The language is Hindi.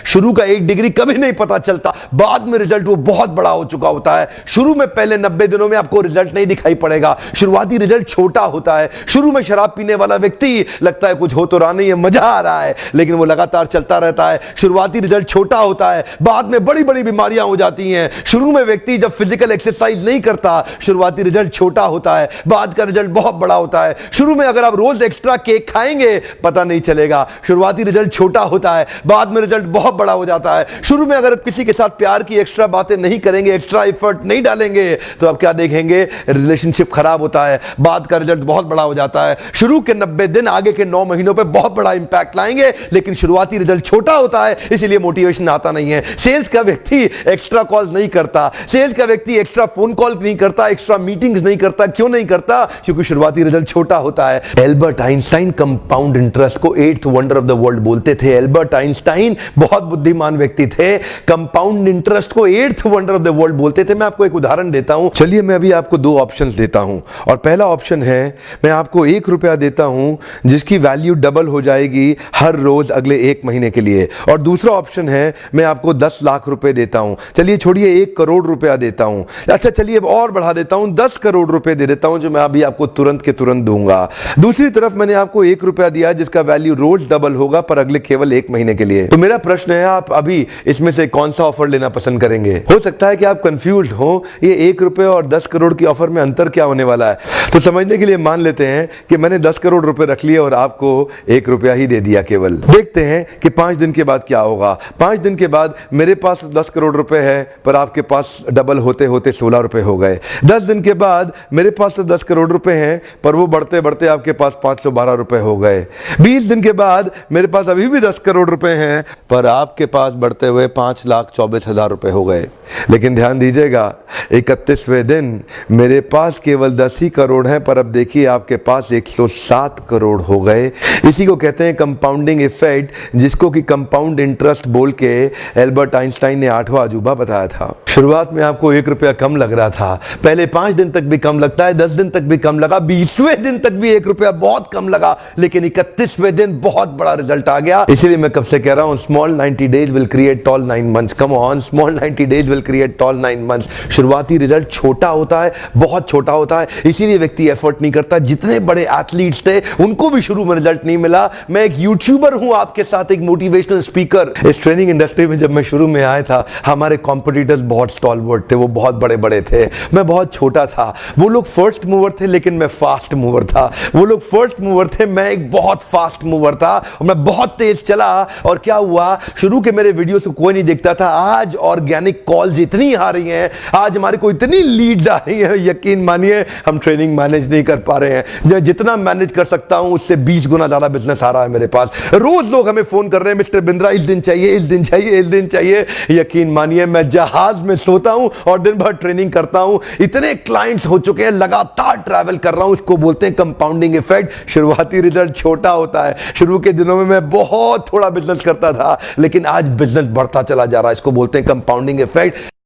शुरू का 1 डिग्री कभी नहीं पता चलता, बाद में रिजल्ट वो बहुत बड़ा हो चुका होता है। शुरू में पहले 90 दिनों में आपको रिजल्ट नहीं दिखाई पड़ेगा, शुरुआती रिजल्ट छोटा होता है। शुरू में शराब पीने वाला व्यक्ति लगता है कुछ हो तो रहा नहीं है, मजा आ रहा है, लेकिन वो लगातार चलता रहता है। शुरुआती रिजल्ट छोटा होता है, बाद में बड़ी बड़ी बीमारियां हो जाती हैं। शुरू में व्यक्ति जब फिजिकल एक्सरसाइज नहीं करता, शुरुआती रिजल्ट छोटा होता है, बाद का रिजल्ट बहुत बड़ा होता है। शुरू में अगर आप रोज एक्स्ट्रा केक खाएंगे पता नहीं चलेगा, शुरुआती रिजल्ट छोटा होता है, बाद में रिजल्ट बहुत बड़ा हो जाता है। शुरू में अगर आप किसी के साथ प्यार की एक्स्ट्रा बातें नहीं करेंगे, एक्स्ट्रा एफर्ट नहीं डालेंगे, तो आप क्या देखेंगे, रिलेशनशिप खराब होता है, बाद का रिजल्ट बहुत बड़ा हो जाता है। शुरू के 90 दिन आगे के 9 महीनों पे बहुत बड़ा इंपैक्ट लाएंगे, लेकिन शुरुआती रिजल्ट छोटा होता है, इसलिए मोटिवेशन आता नहीं है। सेल्स का व्यक्ति एक्स्ट्रा कॉल नहीं करता, सेल्स का व्यक्ति एक्स्ट्रा फोन कॉल नहीं करता, एक्स्ट्रा मीटिंग्स नहीं करता। क्यों नहीं करता? क्योंकि शुरुआती रिजल्ट छोटा होता है। एल्बर्ट आइंस्टाइन कंपाउंड इंटरेस्ट को 8th wonder of the world बोलते थे। एल्बर्ट आइंस्टाइन बहुत बुद्धिमान व्यक्ति थे, कंपाउंड इंटरेस्ट को 8th wonder of the world बोलते थे। मैं आपको एक उदाहरण देता हूं। चलिए मैं अभी आपको 2 ऑप्शंस देता हूं, और पहला ऑप्शन है मैं आपको 1 रुपया देता हूं जिसकी वैल्यू डबल हो जाएगी हर रोज अगले 1 महीने के लिए, और दूसरा ऑप्शन है मैं आपको 10 लाख रुपए देता हूं। चलिए छोड़िए 1 करोड़ रुपया देता हूं, अच्छा चलिए और बढ़ा देता हूं, 10 करोड़ रुपए दे देता हूं, जो मैं अभी आपको तुरंत के तुरंत दूंगा। दूसरी तरफ मैंने आपको 1 रुपया दिया जिसका वैल्यू रोज डबल होगा पर अगले केवल 1 महीने के लिए। तो मेरा प्रश्न है, आप अभी इसमें से कौन सा ऑफर लेना पसंद करेंगे? हो सकता है कि आप कंफ्यूज्ड हो, ये 1 रुपए और 10 करोड़ की ऑफर में अंतर क्या होने वाला है। तो समझने के लिए मान लेते हैं कि मैंने 10 करोड़ रुपए रख लिए और आपको 1 रुपया ही दे दिया केवल। देखते हैं कि 5 दिन के बाद क्या होगा। 5 दिन के बाद मेरे पास 10 करोड़ रुपए है पर आपके पास डबल होते होते 16 रुपए हो गए। 10 दिन के बाद मेरे पास तो 10 करोड़ रुपए हैं पर वो बढ़ते बढ़ते आपके पास 512 रुपए हो गए। 20 दिन के बाद मेरे पास अभी भी 10 करोड़ रुपए हैं पर आपके पास बढ़ते हुए 5,24,000 रुपए हो गए। लेकिन ध्यान दीजिएगा, 31वें दिन मेरे पास केवल 10 ही करोड़ हैं पर अब देखिए आपके पास 107 करोड़ हो गए। इसी को कहते हैं कंपाउंडिंग इफेक्ट, जिसको कि कंपाउंड इंटरेस्ट बोल के एल्बर्ट आइंस्टाइन ने 8वां अजूबा बताया था। शुरुआत में आपको 1 रुपया कम लग रहा था, पहले 5 दिन तक भी कम लगता है, 10 दिन तक भी कम लगा, 20वें दिन तक भी 1 रुपया बहुत कम लगा, लेकिन 31वें दिन बहुत बड़ा रिजल्ट आ गया। इसीलिए मैं कब से कह रहा हूं, small 90 days will create tall 9 months. Come on, small 90 days will create tall 9 months. शुरुआती रिजल्ट छोटा होता है, बहुत छोटा होता है, इसीलिए व्यक्ति एफर्ट नहीं करता। जितने बड़े एथलीट्स थे उनको भी शुरू में रिजल्ट नहीं मिला। मैं एक यूट्यूबर हूं आपके साथ, एक मोटिवेशनल स्पीकर। इस ट्रेनिंग इंडस्ट्री में जब मैं शुरू में आया था, हमारे कॉम्पिटिटर्स बहुत स्टॉलवर्ट थे, वो बहुत बड़े बड़े थे, मैं बहुत छोटा था। वो लोग फर्स्ट मूवर थे लेकिन मैं फास्ट मूवर था। वो लोग फर्स्ट मूवर थे, मैं एक बहुत फास्ट मूवर था, और मैं बहुत तेज चला। और क्या हुआ, शुरू के मेरे वीडियो तो कोई नहीं देखता था, आज ऑर्गेनिक कॉल्स इतनी आ रही हैं, आज हमारे को इतनी लीड आ रही है, यकीन मानिए हम ट्रेनिंग मैनेज नहीं कर पा रहे हैं। मैं जितना मैनेज कर सकता हूं उससे 20 गुना ज्यादा बिजनेस आ रहा है मेरे पास। रोज लोग हमें फोन कर रहे हैं, मिस्टर बिंद्रा इस दिन चाहिए, इस दिन चाहिए, इस दिन चाहिए। यकीन मानिए मैं जहाज में सोता हूं और दिन भर ट्रेनिंग करता हूं। इतने क्लाइंट्स हो चुके हैं, लगातार ट्रैवल कर रहा हूं। इसको बोलते हैं कंपाउंडिंग इफेक्ट। शुरुआती रिजल्ट छोटा होता है, शुरू के दिनों में मैं बहुत थोड़ा बिजनेस करता था, लेकिन आज बिजनेस बढ़ता चला जा रहा है। इसको बोलते हैं कंपाउंडिंग इफेक्ट।